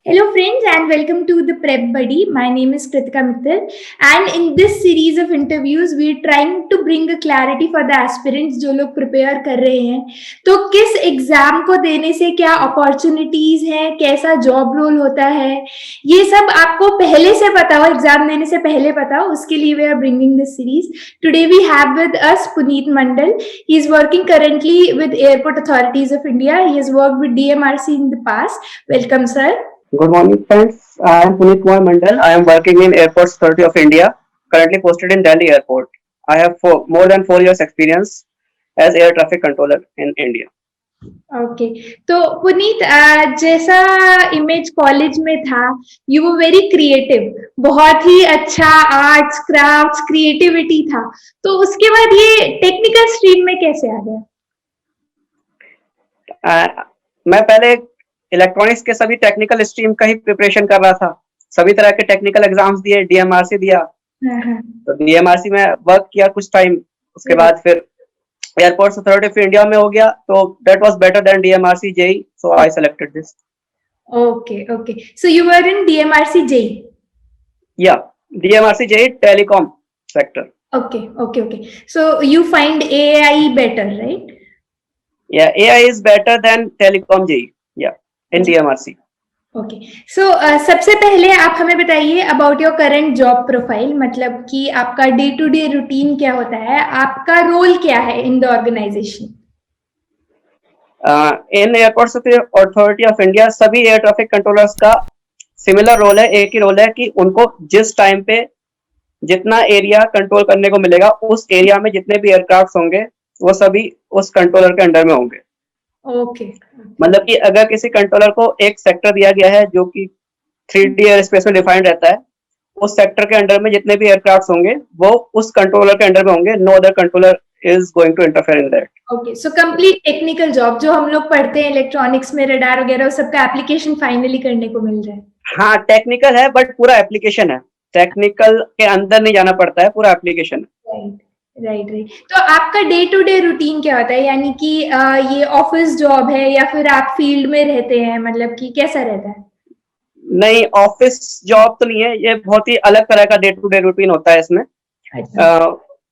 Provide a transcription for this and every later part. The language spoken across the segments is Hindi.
Hello, friends, and welcome to the Prep Buddy. My name is Kritika Mittal, and in this series of interviews, we're trying to bring a clarity for the aspirants जो लोग prepare कर रहे हैं. तो किस एग्जाम को देने से क्या अपॉर्चुनिटीज हैं, कैसा जॉब रोल होता है, ये सब आपको पहले से पता हो, एग्जाम देने से पहले पता हो, उसके लिए we are bringing this series. Today we have with us Puneet Mandal. He is working currently with Airport Authorities of India. He has worked with DMRC in the past. Welcome, sir. Good morning, friends. I am Puneet Kumar Mandal. I am working in Airports Authority of India, currently posted in Delhi Airport. I have more than 4 years experience as air traffic controller in India. Okay तो पुनीत जैसा इमेज कॉलेज में था, यू वो वेरी क्रिएटिव, बहुत ही अच्छा आर्ट्स क्राफ्ट्स क्रिएटिविटी था. तो उसके बाद ये टेक्निकल स्ट्रीम में कैसे आ गया? मैं पहले इलेक्ट्रॉनिक्स के सभी टेक्निकल स्ट्रीम का ही प्रिपरेशन कर रहा था. सभी तरह के टेक्निकल एग्जाम्स दिए, डीएमआरसी दिया. तो डीएमआरसी में वर्क किया कुछ टाइम. उसके बाद फिर एयरपोर्ट्स अथॉरिटी ऑफ इंडिया में हो गया. तो that was better than DMRC JE, so I selected this. Okay so you were in DMRC JE? Yeah DMRC JE telecom sector. Okay so you find AI better, right? Yeah, AI is better than telecom JEE. Yeah, in DMRC. Okay so सबसे पहले आप हमें बताइए about your current job profile. मतलब कि आपका डे टू डे रूटीन क्या होता है, आपका रोल क्या है in the organisation? In airports authority of India सभी एयर ट्रैफिक कंट्रोलर्स का सिमिलर रोल है. एक ही रोल है कि उनको जिस टाइम पे जितना एरिया कंट्रोल करने को मिलेगा, उस एरिया में जितने भी एयरक्राफ्ट होंगे वो सभी उस कंट्रोलर के अंडर में होंगे. ओके मतलब कि अगर किसी कंट्रोलर को एक सेक्टर दिया गया है जो कि 3D एयर स्पेस में डिफाइंड रहता है, उस सेक्टर के अंडर में जितने भी एयरक्राफ्ट होंगे वो उस कंट्रोलर के अंडर में होंगे. No other controller is going to interfere in that. Okay so complete technical job जो हम लोग पढ़ते हैं इलेक्ट्रॉनिक्स में, रडार वगैरह, उस सबका एप्लीकेशन फाइनली करने को मिल रहा है. हाँ, टेक्निकल है बट पूरा एप्लीकेशन है. टेक्निकल के अंदर नहीं जाना पड़ता है, पूरा एप्लीकेशन है. राइट. तो आपका डे टू डे रूटीन क्या होता है? यानी कि ये ऑफिस जॉब है या फिर आप फील्ड में रहते हैं? मतलब कि कैसा रहता है? नहीं, ऑफिस जॉब तो नहीं है. ये बहुत ही अलग तरह का डे टू डे रूटीन होता है.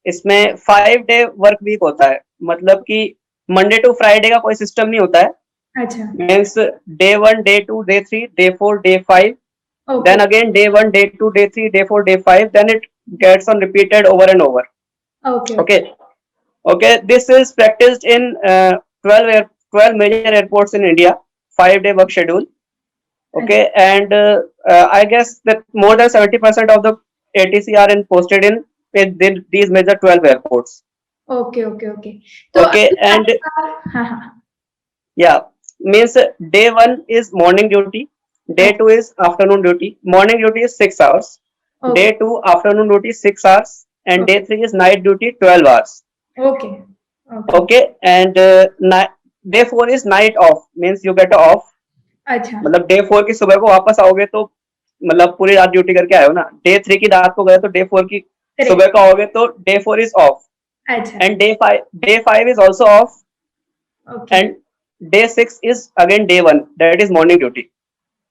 इसमें 5 डे वर्क वीक होता है. मतलब कि मंडे टू फ्राइडे का कोई सिस्टम नहीं होता है. अच्छा. Means day 1, day 2, day 3, day 4, day 5, then again day 1, day 2, day 3, day 4, day 5, then it gets on repeated over and over. Okay, this is practiced in 12 major airports in India. 5-day work schedule. Okay, and I guess that more than 70% of the ATC are posted in these major 12 airports. Okay. Okay, and yeah, means day 1 is morning duty, day 2 is afternoon duty. Morning duty is 6 hours. Day 2 afternoon duty 6 hours. And day 3 is night duty 12 hours. Okay, and day 4 is night off, means you get off. अच्छा. मतलब day 4 की सुबह को वापस आओगे तो मतलब पूरी रात ड्यूटी करके आए हो ना. day 3 की रात को गए तो day 4 की सुबह को आओगे तो day 4 is off. अच्छा. And day 5 is also off. And day 6 is again day 1, that is morning duty.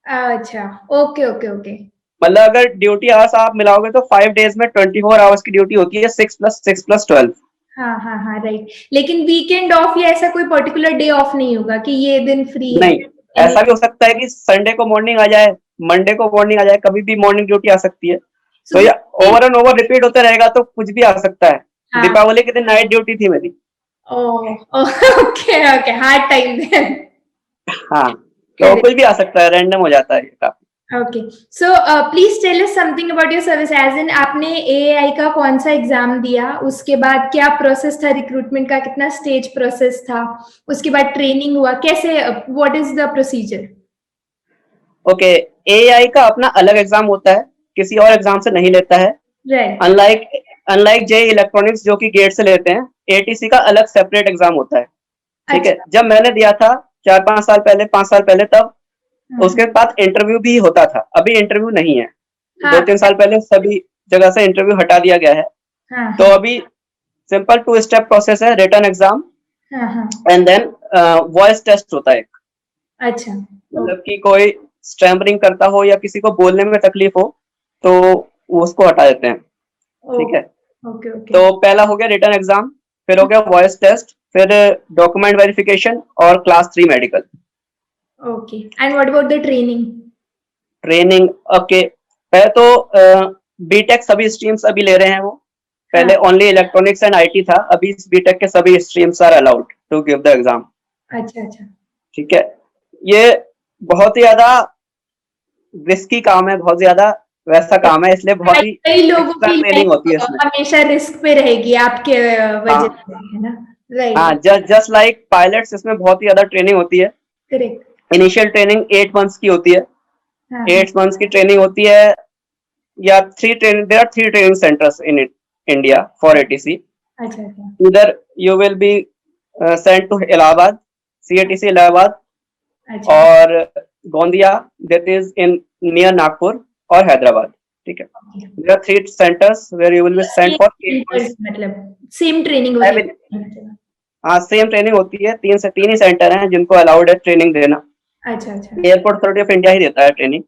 अच्छा. ओके. मतलब अगर ड्यूटी आवर्स आप मिलाओगे तो 5 डेज में 24 आवर्स की ड्यूटी होती है. 6 + 6 + 12. हाँ, राइट. लेकिन वीकेंड ऑफ या ऐसा कोई पर्टिकुलर डे ऑफ नहीं होगा कि ये दिन फ्री है? नहीं, ऐसा भी हो सकता है कि संडे को मॉर्निंग आ जाए, मंडे को मॉर्निंग आ जाए, कभी भी मॉर्निंग ड्यूटी आ सकती है. तो ये ओवर एंड ओवर रिपीट होता रहेगा तो कुछ भी आ सकता है. दीपावली के दिन नाइट ड्यूटी थी मेरी. Okay hard time then. हाँ, तो कुछ भी आ सकता है, रैंडम हो जाता है. Okay, so please tell us something about your service. As in, आपने AAI का कौन सा एग्जाम दिया, उसके बाद क्या प्रोसेस था रिक्रूटमेंट का, कितना स्टेज प्रोसेस था, उसके बाद ट्रेनिंग हुआ, कैसे, what is the procedure? Okay, AAI का अपना अलग एग्जाम होता है, किसी और एग्जाम से नहीं लेता है. अनलाइक जेईई इलेक्ट्रॉनिक्स जो कि गेट से लेते हैं, ATC का अलग सेपरेट एग्जाम होता है. ठीक है. जब मैंने दिया था 4-5 साल पहले, 5 साल पहले, तब उसके बाद इंटरव्यू भी होता था. अभी इंटरव्यू नहीं है. 2-3 साल पहले सभी जगह से इंटरव्यू हटा दिया गया है. तो अभी सिंपल 2 स्टेप प्रोसेस है. Written exam and then voice test होता है. अच्छा. मतलब कि कोई स्टैमरिंग करता हो या किसी को बोलने में तकलीफ हो तो उसको हटा देते हैं, ठीक है। ओके ओके तो पहला हो गया रिटन एग्जाम, फिर हो गया वॉइस टेस्ट, फिर डॉक्यूमेंट वेरिफिकेशन और class 3 medical. Okay and what about the training? Training okay, पहले तो बीटेक सभी स्ट्रीम्स अभी ले रहे हैं वो, पहले ओनली इलेक्ट्रॉनिक्स एंड आईटी था, अभी बीटेक के सभी streams are allowed to give the exam. अच्छा अच्छा, ठीक है, ये बहुत ही ज्यादा रिस्की काम है, बहुत ज्यादा वैसा काम है, इसलिए बहुत ही कई लोगों एक्स्ट्रा की ट्रेनिंग होती है लाइफ इसमें। हमेशा रिस्क पे रहेगी आपके वजह हाँ से, है ना? हाँ, राइट, जस्ट लाइक पायलट्स इसमें बहुत ही ज्यादा ट्रेनिंग होती है। करेक्ट। इनिशियल ट्रेनिंग 8 मंथ्स की होती है, हाँ हाँ, 8 मंथ्स की ट्रेनिंग होती है, या there are 3 training centres in India for ATC. अच्छा अच्छा इधर you will be sent to Allahabad, CATC Allahabad, अच्छा, और Gondia that is in near Nagpur, और हैदराबाद। ठीक है, there are 3 centres where you will be sent for 8 months. मतलब सेम ट्रेनिंग आई होती मीन है? हाँ, सेम ट्रेनिंग होती है, 3 से 3 ही सेंटर हैं जिनको अलाउड है ट्रेनिंग देना। अच्छा अच्छा, एयरपोर्ट अथॉरिटी ऑफ इंडिया ही देता है ट्रेनिंग।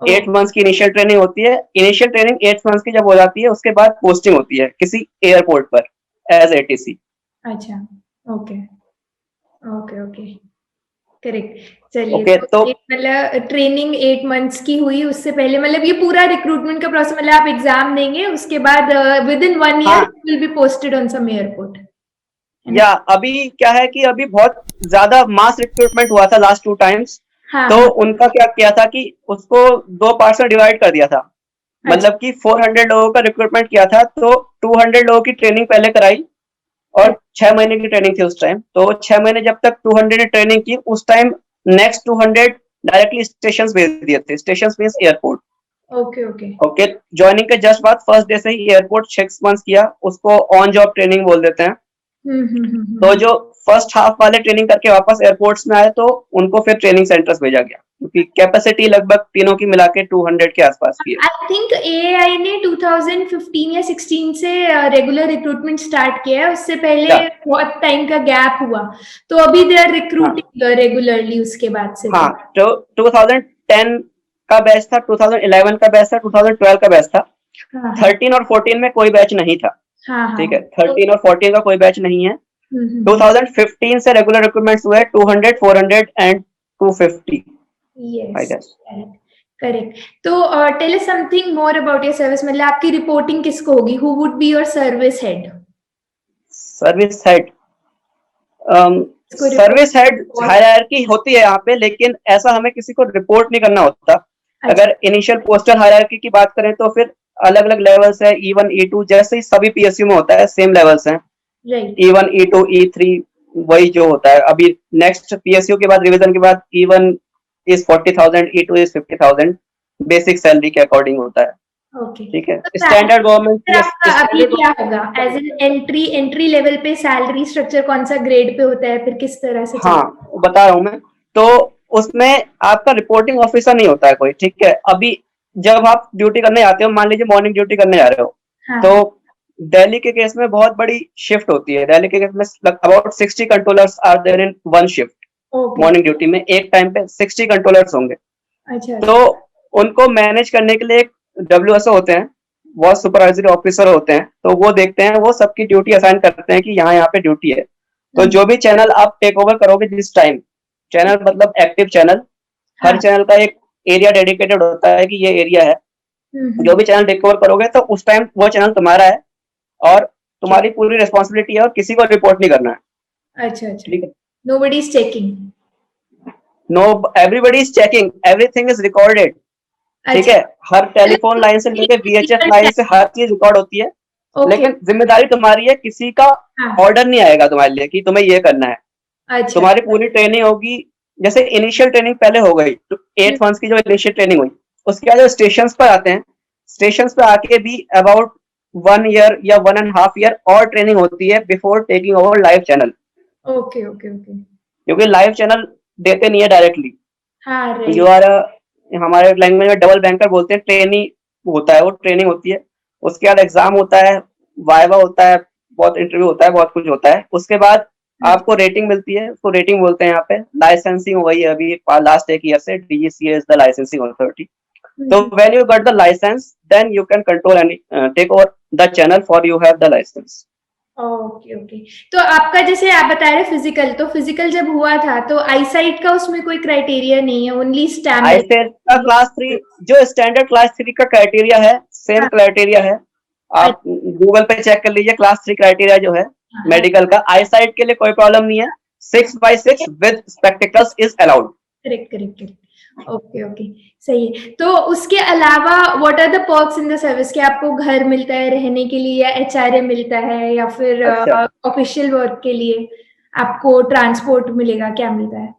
8 मंथ्स की इनिशियल ट्रेनिंग होती है, इनिशियल ट्रेनिंग 8 मंथ्स की जब हो जाती है उसके बाद पोस्टिंग होती है किसी एयरपोर्ट पर एज एटीसी। अच्छा, ओके ओके ओके, करेक्ट। चलिए, ओके, तो तो ये मतलब ट्रेनिंग 8 मंथ्स की हुई, उससे पहले मतलब ये पूरा रिक्रूटमेंट का प्रोसेस, मतलब आप एग्जाम देंगे उसके बाद विद इन 1 ईयर हाँ, will be posted on some airport, है ना? या अभी क्या है कि अभी बहुत ज्यादा मास रिक्रूटमेंट हुआ था लास्ट 2 टाइम्स, हाँ तो हाँ, उनका क्या किया था कि उसको 2 पार्ट्स में डिवाइड कर दिया था। अच्छा मतलब कि 400 लोगों का रिक्रूटमेंट किया था, तो 200 लोगों की ट्रेनिंग पहले कराई, और 6 महीने की ट्रेनिंग थी उस टाइम, तो 6 महीने जब तक 200 ने ट्रेनिंग की, उस टाइम नेक्स्ट 200 डायरेक्टली स्टेशन भेज दिए थे। Station means airport. Okay okay, okay, joining के जस्ट बाद फर्स्ट डे से ही एयरपोर्ट 6 मंथ्स किया, उसको ऑन जॉब ट्रेनिंग बोल देते हैं। तो हम्म, जो फर्स्ट हाफ वाले ट्रेनिंग करके वापस एयरपोर्ट्स में आए, तो उनको फिर ट्रेनिंग सेंटर्स भेजा गया, क्योंकि कैपेसिटी लगभग तीनों की मिला के 200 के आसपास की है। आई थिंक एआई ने 2015 या 16 से रेगुलर रिक्रूटमेंट स्टार्ट किया है, उससे पहले क्या? बहुत टाइम का गैप हुआ, तो अभी दे आर हाँ रिक्रूटिंग रेगुलरली उसके बाद से हाँ, तो। तो 2010 का बैच था, 2011 का बैच था, 2012 का बैच था। हाँ हाँ 13 और 14 में कोई बैच नहीं था। हाँ हाँ, ठीक है, तो 13 और 14 का कोई बैच नहीं है। हम्म, 2015 से रेगुलर रिक्रूटमेंट्स हुए 200, 400 and 250, I yes, guess. Correct. तो tell us something more about your service, मतलब आपकी रिपोर्टिंग किसको होगी? Who would be your service head? Service head, इसको सर्विस हेड रिपोर्ट, हायरार्की होती है यहाँ पे, लेकिन ऐसा हमें किसी को रिपोर्ट नहीं करना होता। अच्छा, अगर इनिशियल पोस्टल हायरार्की की बात करें तो फिर अलग अलग लेवल्स है, E1 E2 जैसे ही सभी पीएसयू में होता है, सेम लेवल्स हैं। राइट, E1 E2 E3 वही जो होता है। अभी नेक्स्ट पीएसयू के बाद रिवीजन के बाद E1 is 40,000, E2 is 50,000, basic salary के अकॉर्डिंग होता है। ओके। ठीक है, तो स्टैंडर्ड गवर्नमेंट फिर आपका अभी स्टैंडर्ड क्या होगा? As an entry entry level पे सैलरी स्ट्रक्चर कौन सा ग्रेड पे होता है, फिर किस तरह से चलता हाँ, बता रहा हूँ मैं। तो उसमें आपका रिपोर्टिंग ऑफिसर नहीं होता है कोई, ठीक है। अभी जब आप ड्यूटी करने जाते हो, मान लीजिए मॉर्निंग ड्यूटी करने जा रहे हो, है? हाँ हाँ, तो दिल्ली के केस में बहुत बड़ी शिफ्ट होती है। दिल्ली के केस में about 60 controllers are there in one shift. Okay, morning duty में एक टाइम पे 60 कंट्रोलर्स होंगे। अच्छा तो अच्छा, उनको मैनेज करने के लिए एक डब्ल्यूएसओ होते हैं, वो सुपरवाइजरी ऑफिसर होते हैं, तो वो देखते हैं, वो सबकी ड्यूटी असाइन करते हैं कि यहाँ यहाँ पे ड्यूटी है। तो जो भी चैनल आप टेक ओवर करोगे जिस टाइम, चैनल मतलब एक्टिव चैनल, हर हाँ, चैनल का एक एरिया डेडिकेटेड होता है कि ये एरिया है। जो भी चैनल टेक ओवर करोगे तो उस टाइम वो चैनल तुम्हारा है, और ओके, तुम्हारी पूरी रिस्पॉन्सिबिलिटी है, और किसी को रिपोर्ट नहीं करना है। अच्छा अच्छा, ठीक है, nobody is checking, no, everybody is checking, everything is recorded. ठीक अच्छा, है, हर टेलीफोन लाइन से लेकर वीएचएफ मतलब लाइन से हर चीज रिकॉर्ड होती है। ओके, लेकिन जिम्मेदारी तुम्हारी है, किसी का हाँ, ऑर्डर नहीं आएगा तुम्हारे लिए कि तुम्हें ये करना है। अच्छा, तुम्हारी पूरी ट्रेनिंग होगी, जैसे इनिशियल ट्रेनिंग पहले हो गई, तो 8 मंथ्स की जो इनिशियल ट्रेनिंग हुई, उसके बाद जो स्टेशन पर आते हैं, स्टेशन पर आके भी अबाउट 1 ईयर या 1.5 ईयर और ट्रेनिंग होती है before taking over live channel. Okay okay okay, क्योंकि लाइव चैनल देते नहीं है डायरेक्टली, हाँ जो राइट, हमारे लैंग्वेज में डबल बैंकर बोलते हैं, ट्रेनिंग होता है, वो ट्रेनिंग होती है। उसके बाद एग्जाम होता है, वाइवा होता है, बहुत इंटरव्यू होता है, बहुत कुछ होता है। उसके बाद आपको रेटिंग मिलती है, उसको रेटिंग बोलते हैं यहाँ पे। लाइसेंसिंग वही है अभी लास्ट एक ईयर से, DGCA is the licensing authority. तो when you got the licence then you can control any take over the channel for you have the licence. Okay okay. तो आपका जैसे आप बता रहे फिजिकल, तो फिजिकल जब हुआ था तो आईसाइट का उसमें कोई क्राइटेरिया नहीं है, ओनली स्टैमिना? आईसाइट का क्लास 3 जो स्टैंडर्ड क्लास 3 का क्राइटेरिया है, सेम क्राइटेरिया है। आप गूगल पे चेक कर लीजिए, क्लास 3 क्राइटेरिया जो है मेडिकल का। आईसाइट के लिए कोई प्रॉब्लम नहीं है, 6x6 with spectacles is allowed. Correct correct correct. Okay okay, सही है। तो उसके अलावा what are the perks in the service? कि आपको घर मिलता है रहने के लिए, या HRA मिलता है, या फिर ऑफिशियल वर्क के लिए आपको ट्रांसपोर्ट मिलेगा, क्या मिलता है?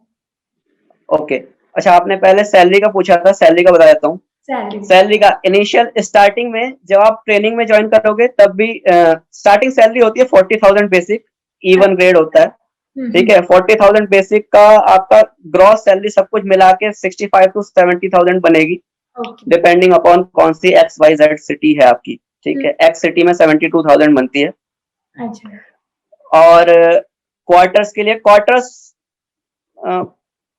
ओके अच्छा, आपने पहले सैलरी का पूछा था, सैलरी का बता देता हूँ। सैलरी का इनिशियल स्टार्टिंग में जब आप ट्रेनिंग में ज्वाइन करोगे तब भी स्टार्टिंग सैलरी होती है 40,000 बेसिक, E1 ग्रेड होता है, ठीक है। 40,000 बेसिक का आपका ग्रॉस सैलरी सब कुछ मिला के 65 to 70,000 बनेगी, डिपेंडिंग अपॉन कौन सी XYZ सिटी है आपकी, ठीक है। X सिटी में 72,000 बनती है। और क्वार्टर्स के लिए, क्वार्टर्स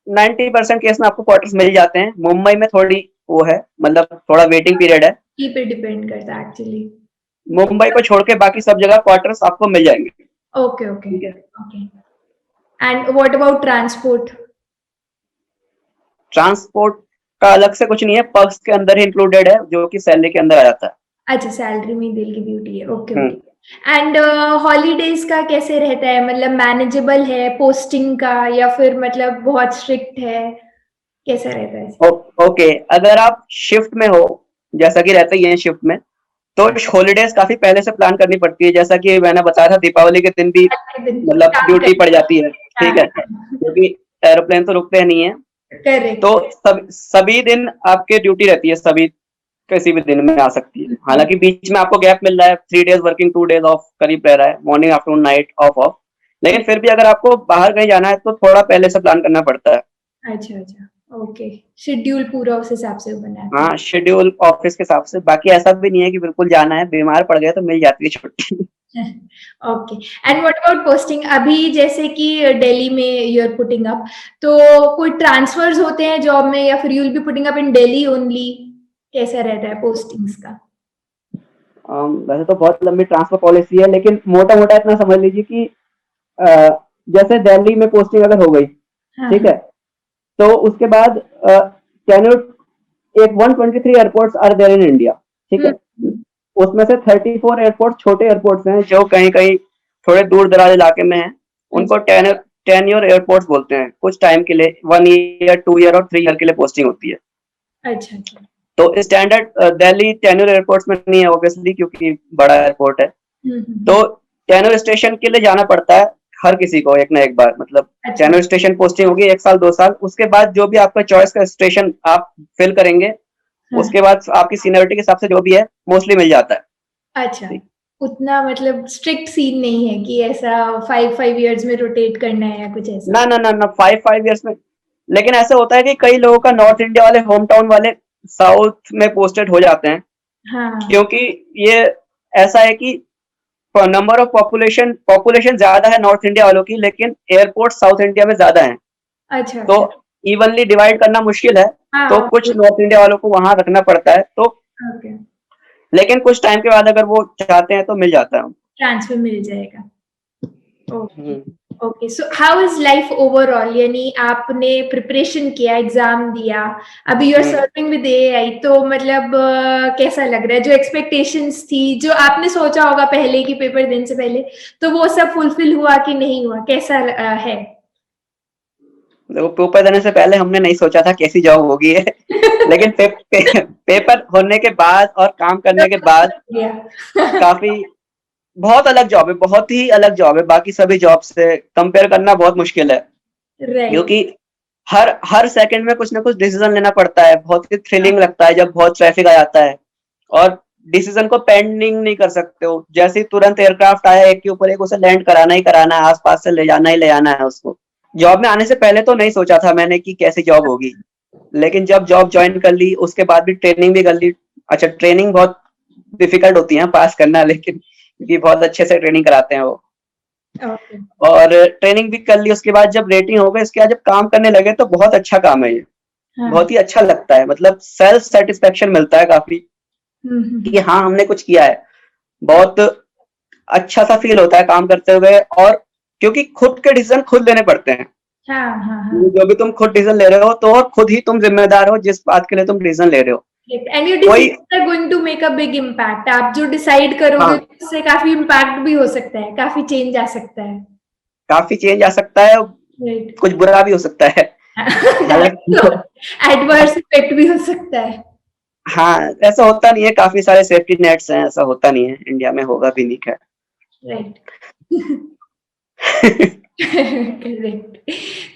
90% केस में आपको क्वार्टर्स मिल जाते हैं। मुंबई में थोड़ी वो है, मतलब थोड़ा वेटिंग पीरियड है, पे डिपेंड करता है एक्चुअली। मुंबई को छोड़ के बाकी सब जगह क्वार्टर्स आपको मिल जाएंगे। Okay okay okay. And what about transport? Transport का अलग से कुछ नहीं है, पर्क्स के अंदर ही इंक्लूडेड है, जो कि सैलरी के अंदर आ जाता है। अच्छा, सैलरी में दिल की ब्यूटी है। Okay okay. एंड हॉलीडेज का कैसे रहता है? मतलब मैनेजेबल है पोस्टिंग का, या फिर मतलब बहुत स्ट्रिक्ट है, कैसा रहता है? ओके, अगर आप शिफ्ट में हो, जैसा कि रहता ही है शिफ्ट में, तो हॉलीडेज काफी पहले से प्लान करनी पड़ती है। जैसा कि मैंने बताया था, दीपावली के दिन भी मतलब ड्यूटी पड़ जाती है, ठीक है, क्योंकि एरोप्लेन तो रुकते नहीं है। तो सभी दिन आपके ड्यूटी रहती है, सभी किसी भी दिन में आ सकती है। हालांकि बीच में आपको गैप मिल रहा है, 3 days वर्किंग 2 days ऑफ करीब रह रहा है, मॉर्निंग आफ्टरनून नाइट ऑफ, लेकिन फिर भी अगर आपको बाहर कहीं जाना है तो थोड़ा पहले से प्लान करना पड़ता है। अच्छा अच्छा, ओके। शेड्यूल पूरा उस हिसाब से बना है? हाँ, शेड्यूल ऑफिस के हिसाब से। बाकी ऐसा भी नहीं है कि बिल्कुल जाना है, बीमार पड़ गए तो मिल जाती है छुट्टी। Okay. And what about posting? अभी जैसे कि दिल्ली में यू आर पुटिंग अप, तो कोई ट्रांसफर्स होते हैं जॉब में, या फिर you will be putting up in Delhi only? कैसा रहता है पोस्टिंग्स का? वैसे तो बहुत लंबी ट्रांसफर पॉलिसी है, लेकिन मोटा मोटा इतना समझ लीजिए कि जैसे दिल्ली में पोस्टिंग अगर हो गई, ठीक है, तो उसके बाद एक 123 airports are there in India, ठीक है। उसमें से 34 एयरपोर्ट छोटे एयरपोर्ट्स हैं जो कहीं कहीं थोड़े दूर दराज इलाके में हैं। उनको टेन्योर एयरपोर्ट्स बोलते हैं। कुछ टाइम के लिए 1 year 2 year और 3 year के लिए पोस्टिंग होती है। अच्छा अच्छा। तो स्टैंडर्ड दिल्ली टेन्योर एयरपोर्ट्स में नहीं है ऑब्वियसली, क्योंकि बड़ा एयरपोर्ट है। तो टेन्योर स्टेशन के लिए जाना पड़ता है हर किसी को एक ना एक बार, मतलब टेन्योर स्टेशन पोस्टिंग होगी 1 साल 2 साल, उसके बाद जो भी आपका चॉइस का स्टेशन आप फिल करेंगे, उसके बाद आपकी सीनियरिटी के हिसाब से जो भी है मोस्टली मिल जाता है। अच्छा, उतना मतलब स्ट्रिक्ट सीन नहीं है कि ऐसा 5 years में रोटेट करना है या कुछ ऐसा? ना 5 years में। लेकिन ऐसा होता है कि कई लोगों का नॉर्थ इंडिया वाले, होम टाउन वाले साउथ में पोस्टेड हो जाते हैं। हाँ। क्योंकि ये ऐसा है कि नंबर ऑफ पॉपुलेशन ज्यादा है नॉर्थ इंडिया वालों की, लेकिन एयरपोर्ट साउथ इंडिया में ज्यादा है। अच्छा। तो इवनली डिवाइड करना मुश्किल है। हाँ, तो कुछ नॉर्थ इंडिया वालों को वहां रखना पड़ता है। तो लेकिन कुछ टाइम के बाद अगर वो चाहते हैं तो मिल जाता है, ट्रांसफर मिल जाएगा। Okay okay. So how is life overall? यानी आपने प्रिपरेशन किया, एग्जाम दिया, अभी you are serving with AI, तो मतलब कैसा लग रहा है? जो एक्सपेक्टेशंस थी, जो आपने सोचा होगा पहले कि पेपर देने से पहले, तो वो सब फुलफिल हुआ कि नहीं हुआ? कैसा है? देखो, पेपर देने से पहले हमने नहीं सोचा था कैसी जॉब होगी है। लेकिन पेपर होने के बाद और काम करने के बाद काफी बहुत अलग जॉब है, बहुत ही अलग जॉब है। बाकी सभी जॉब से कंपेयर करना बहुत मुश्किल है, क्योंकि हर सेकंड में कुछ ना कुछ डिसीजन लेना पड़ता है। बहुत ही थ्रिलिंग लगता है जब बहुत ट्रैफिक आ जाता है और डिसीजन को पेंडिंग नहीं कर सकते हो। जैसे ही तुरंत एयरक्राफ्ट आया एक के ऊपर एक, उसे लैंड कराना ही कराना है, आसपास से ले जाना ही ले जाना है उसको। जॉब में आने से पहले तो नहीं सोचा था मैंने कि कैसी जॉब होगी, लेकिन जब जॉब ज्वाइन कर ली उसके बाद भी ट्रेनिंग भी कर ली। अच्छा, ट्रेनिंग बहुत डिफिकल्ट होती है पास करना, लेकिन क्योंकि बहुत अच्छे से ट्रेनिंग कराते हैं वो। ओके। और ट्रेनिंग भी कर ली, उसके बाद जब रेटिंग हो गई, उसके बाद जब काम करने लगे तो बहुत अच्छा काम है ये, हाँ। बहुत ही अच्छा लगता है, मतलब सेल्फ सेटिस्फेक्शन मिलता है काफी कि हाँ हमने कुछ किया है, बहुत अच्छा सा फील होता है काम करते हुए। और क्योंकि खुद के डिसीजन खुद लेने पड़ते हैं, हाँ, हाँ, हाँ। जो भी तुम खुद डिसीजन ले रहे हो तो खुद ही तुम जिम्मेदार हो जिस बात के लिए तुम डिसीजन ले रहे हो। एंड योर कोई decisions are going to make a big impact. आप जो डिसाइड करोगे हाँ, उससे काफी इम्पैक्ट भी हो सकता है, काफी चेंज आ सकता है। काफी चेंज आ सकता है, राइट। कुछ बुरा भी हो सकता है। हालांकि एडवर्स इफेक्ट भी हो सकता है। हाँ, ऐसा होता नहीं है, काफी सारे सेफ्टी नेट्स हैं, ऐसा होता नहीं है, इंडिया में होगा भी नहीं खैर। राइट। करेक्ट।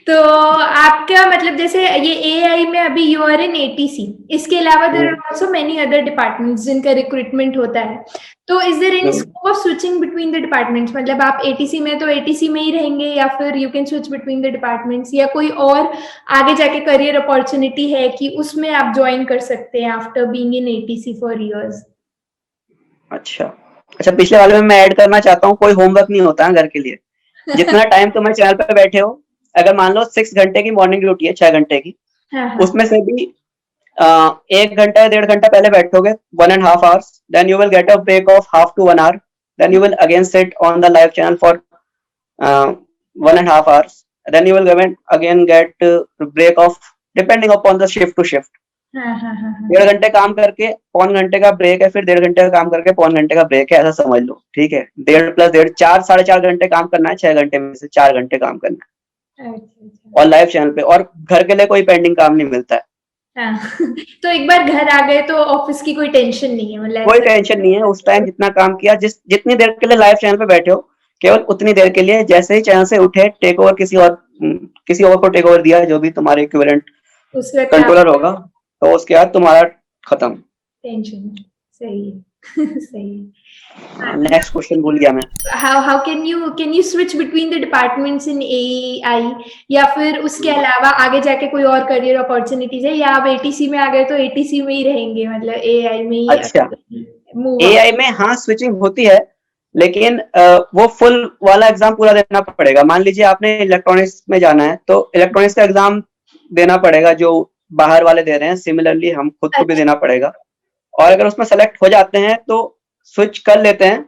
तो आपका मतलब जैसे ये एआई में अभी यू आर इन एटीसी, इसके अलावा there are also many other departments जिनका रिक्रूटमेंट होता है, तो is there any scope of switching between the departments? मतलब आप एटीसी में तो एटीसी में ही रहेंगे या फिर you can switch between the departments, या कोई और आगे जाके करियर अपॉर्चुनिटी है कि उसमें आप ज्वाइन कर सकते हैं after being in ATC for years? अच्छा, अच्छा, पिछले वाले में मैं ऐड करना चाहता हूँ, कोई होमवर्क नहीं होता है घर के लिए। जितना टाइम तुम चैनल पे बैठे हो, अगर मान लो 6 घंटे की मॉर्निंग ड्यूटी है, 6 घंटे की, हाँ, हाँ। उसमें से भी 1 घंटा या 1.5 घंटा पहले बैठोगे, 1.5 hours, then you will get a break of half to 1 hour, then you will again sit on the live channel for 1.5 hours, then you will again get break of, depending upon the shift to shift, हाँ, हाँ, हाँ, हाँ। 1.5 घंटे काम करके 1.25 घंटे का ब्रेक है, फिर 1.5 घंटे का काम करके 1.25 घंटे का ब्रेक है, ऐसा समझ लो, ठीक है। 1.5 + 1.5, 4, 4.5 घंटे काम करना है, 6 घंटे में से 4 घंटे काम करना है, अच्छा, अच्छा। और लाइव चैनल पे, और घर के लिए कोई पेंडिंग काम नहीं मिलता है। हाँ। तो एक बार घर आ गए तो ऑफिस की कोई टेंशन नहीं है, मतलब कोई ऐसा? टेंशन नहीं है, उस टाइम जितना काम किया, जितनी देर के लिए लाइव चैनल पे बैठे हो, केवल उतनी देर के लिए, जैसे ही चैनल से उठे, टेक ओवर किसी और को टेक ओवर दिया, जो भी तुम्हारे इक्विवेलेंट उस वक्त आप कंट्रोलर होगा, तो उसके बाद तुम्हारा खत्म। टेंशन। सही है। सही है। नेक्स्ट क्वेश्चन भूल गया मैं। How can you switch between the departments in AI, या फिर उसके अलावा आगे जाके कोई और करियर अपॉर्चुनिटीज है, या आप एटीसी में आ गए तो एटीसी में ही रहेंगे, मतलब एआई में ही अच्छा, मूव ऑन? एआई में हाँ स्विचिंग होती है, लेकिन वो फुल वाला एग्जाम पूरा देना पड़ेगा। मान लीजिए आपने इलेक्ट्रॉनिक्स में जाना है, तो इलेक्ट्रॉनिक्स का एग्जाम देना पड़ेगा, जो बाहर वाले दे रहे हैं, सिमिलरली हम खुद को भी अच्छा। देना पड़ेगा। और अगर उसमें सेलेक्ट हो जाते हैं तो स्विच कर लेते हैं,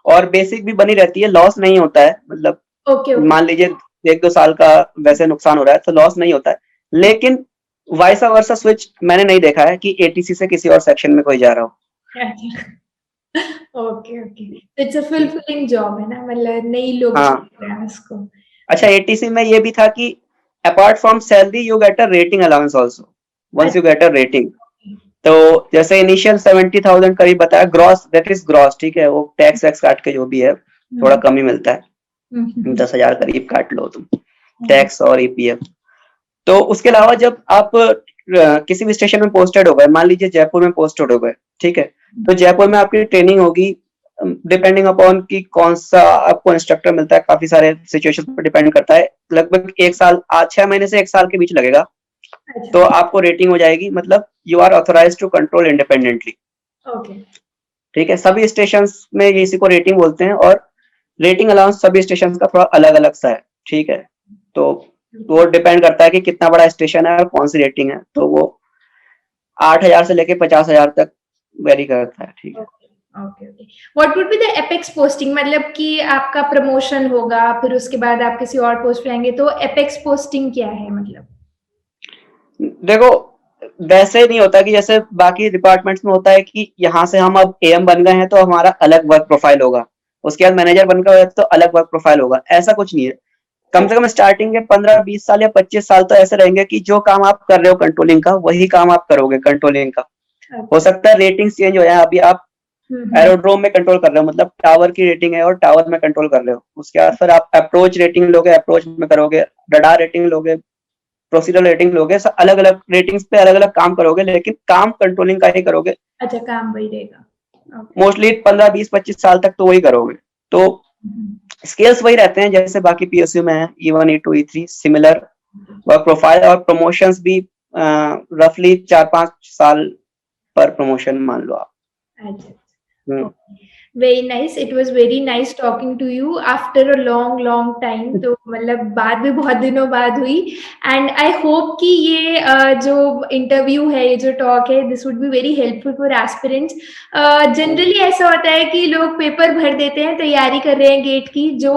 और बेसिक भी बनी रहती है, लॉस नहीं होता है, मतलब ओके, ओके। मान लीजिए 1-2 साल का वैसे नुकसान हो रहा है तो लॉस नहीं होता है। लेकिन वाइसा वर्सा स्विच मैंने नहीं देखा है कि एटीसी से किसी और सेक्शन में कोई जा रहा हो। Okay, okay. It's a fulfilling job है ना, मतलब नई लोग हाँ, चुन रहे हैं उसको। अच्छा, एटीसी में ये भी था कि apart from salary you get a rating allowance also, once you get a rating. तो जैसे इनिशियल 70,000 करीब बताया, ग्रॉस, दैट इज ग्रॉस, ठीक है, वो टैक्स वैक्स काट के जो भी है, थोड़ा कम ही मिलता है, 10,000 करीब काट लो तुम, टैक्स और ईपीएफ। तो उसके अलावा जब आप किसी भी स्टेशन में पोस्टेड हो गए, मान लीजिए जयपुर में पोस्टेड हो गए, ठीक है, तो जयपुर में आपकी ट्रेनिंग होगी, डिपेंडिंग अपॉन कि कौन सा आपको इंस्ट्रक्टर मिलता है, काफी सारे सिचुएशन पर डिपेंड करता है, लगभग 1 साल, 6 महीने से 1 साल के बीच लगेगा। तो आपको रेटिंग हो जाएगी, मतलब you are authorise to control independently, okay. ठीक है। सभी स्टेशन में इसी को रेटिंग बोलते हैं, और रेटिंग अलाउंस सभी स्टेशन का थोड़ा अलग अलग सा है, ठीक है। तो वो डिपेंड करता है कि कितना बड़ा स्टेशन है और कौन सी रेटिंग है, तो वो 8,000 से लेके 50,000 तक वेरी करता है, ठीक है। Okay, okay. What would be the apex posting? मतलब कि आपका प्रमोशन होगा, फिर उसके बाद आप किसी और पोस्ट पे आएंगे, तो एपेक्स पोस्टिंग क्या है मतलब? देखो, वैसे नहीं होता कि जैसे बाकी डिपार्टमेंट्स में होता है कि यहाँ से हम अब एएम बन गए हैं तो हमारा अलग वर्क प्रोफाइल होगा, उसके बाद मैनेजर बन गए तो अलग वर्क प्रोफाइल होगा, ऐसा कुछ नहीं है। कम से कम स्टार्टिंग के 15-20 साल या 25 साल तो ऐसे रहेंगे कि जो काम आप कर रहे हो कंट्रोलिंग का, वही काम आप करोगे कंट्रोलिंग का। हो सकता है रेटिंग चेंज हो जाए, अभी आप एरोड्रोम में कंट्रोल कर रहे हो, मतलब टावर की रेटिंग है और टावर में कंट्रोल कर रहे हो, उसके बाद फिर आप अप्रोच रेटिंग लोगे, अप्रोच में करोगे, रडार रेटिंग लोगे, प्रोसीजर रेटिंग लोगे, सब अलग अलग रेटिंग्स पे अलग अलग काम करोगे, लेकिन काम कंट्रोलिंग का ही करोगे। अच्छा, काम वही रहेगा। मोस्टली 15-20-25 साल तक तो वही करोगे। तो स्केल्स वही रहते हैं जैसे बाकी पीएसयू में है, E1, E2, E3 similar work profile, और प्रमोशंस भी रफली 4-5 साल पर प्रमोशन मान लो आप। अच्छा। Very nice, it was very nice talking to you after a long long time. तो मतलब बात भी बहुत दिनों बाद हुई, एंड आई होप कि ये जो इंटरव्यू है, ये जो टॉक है, this would be very helpful for aspirants. Generally ऐसा होता है कि लोग पेपर भर देते हैं, तैयारी कर रहे हैं गेट की, जो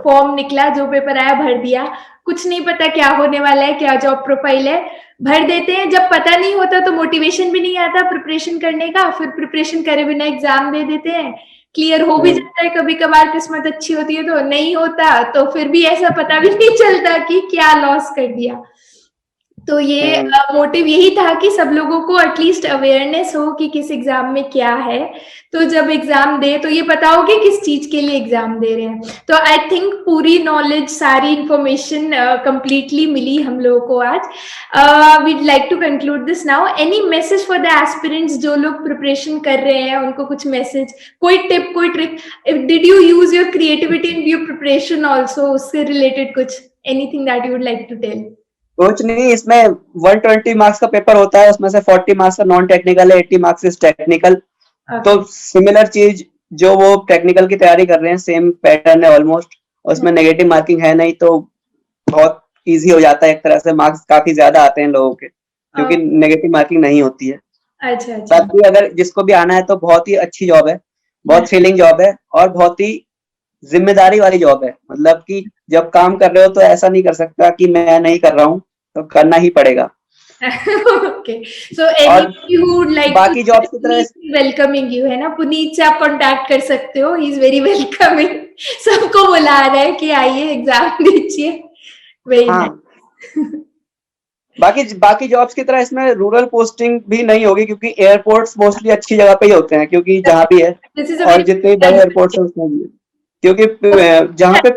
फॉर्म निकला, जो पेपर आया भर दिया, कुछ नहीं पता क्या होने वाला है, क्या जॉब प्रोफाइल है, भर देते हैं। जब पता नहीं होता तो मोटिवेशन भी नहीं आता प्रिपरेशन करने का, फिर प्रिपरेशन करे बिना एग्जाम दे देते हैं, क्लियर हो भी जाता है कभी कभार, किस्मत अच्छी होती है, तो नहीं होता, तो फिर भी ऐसा पता भी नहीं चलता कि क्या लॉस कर दिया। तो ये मोटिव यही था कि सब लोगों को एटलीस्ट अवेयरनेस हो कि किस एग्जाम में क्या है, तो जब एग्जाम दे तो ये पता हो कि किस चीज के लिए एग्जाम दे रहे हैं। तो आई थिंक पूरी नॉलेज, सारी इंफॉर्मेशन कंप्लीटली मिली हम लोगों को आज। We'd like to conclude this now. Any message for the aspirants जो लोग प्रिपरेशन कर रहे हैं, उनको कुछ मैसेज, कोई टिप, कोई trick? Did you use your creativity in your preparation also, उससे रिलेटेड कुछ, anything that you would like to tell? कुछ नहीं, इसमें 120 मार्क्स का पेपर होता है, उसमें से 40 मार्क्स का नॉन टेक्निकल है, 80 मार्क्स इज टेक्निकल। तो सिमिलर चीज जो वो टेक्निकल की तैयारी कर रहे हैं, सेम पैटर्न है ऑलमोस्ट। उसमें नेगेटिव मार्किंग है नहीं, तो बहुत इजी हो जाता है एक तरह से। मार्क्स काफी ज्यादा आते हैं लोगों के, क्योंकि नेगेटिव मार्किंग नहीं होती है। अच्छा अच्छा। बाकी अगर जिसको भी आना है तो बहुत ही अच्छी जॉब है, बहुत थ्रिलिंग जॉब है, और बहुत ही जिम्मेदारी वाली जॉब है। मतलब कि जब काम कर रहे हो तो ऐसा नहीं कर सकता कि मैं नहीं कर रहा हूँ, तो करना ही पड़ेगा। Okay, so anybody who would like बाकी जॉब्स की तरह वेलकमिंग यू है ना, पुनीत से आप कांटेक्ट कर सकते हो, ही इज वेरी वेलकमिंग। सबको बुला रहा है कि आइए एग्जाम दीजिए। Very nice. बाकी जॉब्स की तरह इसमें रूरल पोस्टिंग भी नहीं होगी, क्योंकि एयरपोर्ट्स मोस्टली अच्छी जगह पे ही होते हैं, क्योंकि जहाँ भी है, और जितने बड़े एयरपोर्ट्स हैं उसमें भी, क्योंकि जहाँ पे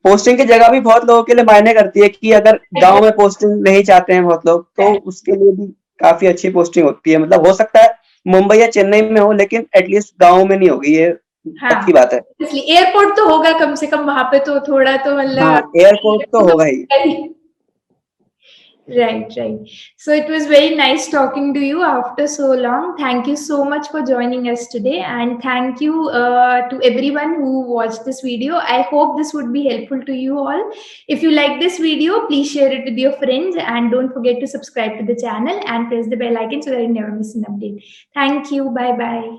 पोस्टिंग की जगह भी बहुत लोगों के लिए मायने करती है। कि अगर गांव में पोस्टिंग नहीं चाहते हैं बहुत लोग, तो उसके लिए भी काफी अच्छी पोस्टिंग होती है। मतलब हो सकता है मुंबई या चेन्नई में हो, लेकिन एटलीस्ट गांव में नहीं होगी, ये पक्की बात है। इसलिए एयरपोर्ट तो होगा कम से कम वहां पे, तो थोड़ा तो मतलब एयरपोर्ट तो होगा ही। Right, right. So it was very nice talking to you after so long. Thank you so much for joining us today, and thank you to everyone who watched this video. I hope this would be helpful to you all. If you like this video, please share it with your friends, and don't forget to subscribe to the channel and press the bell icon so that you never miss an update. Thank you. Bye bye.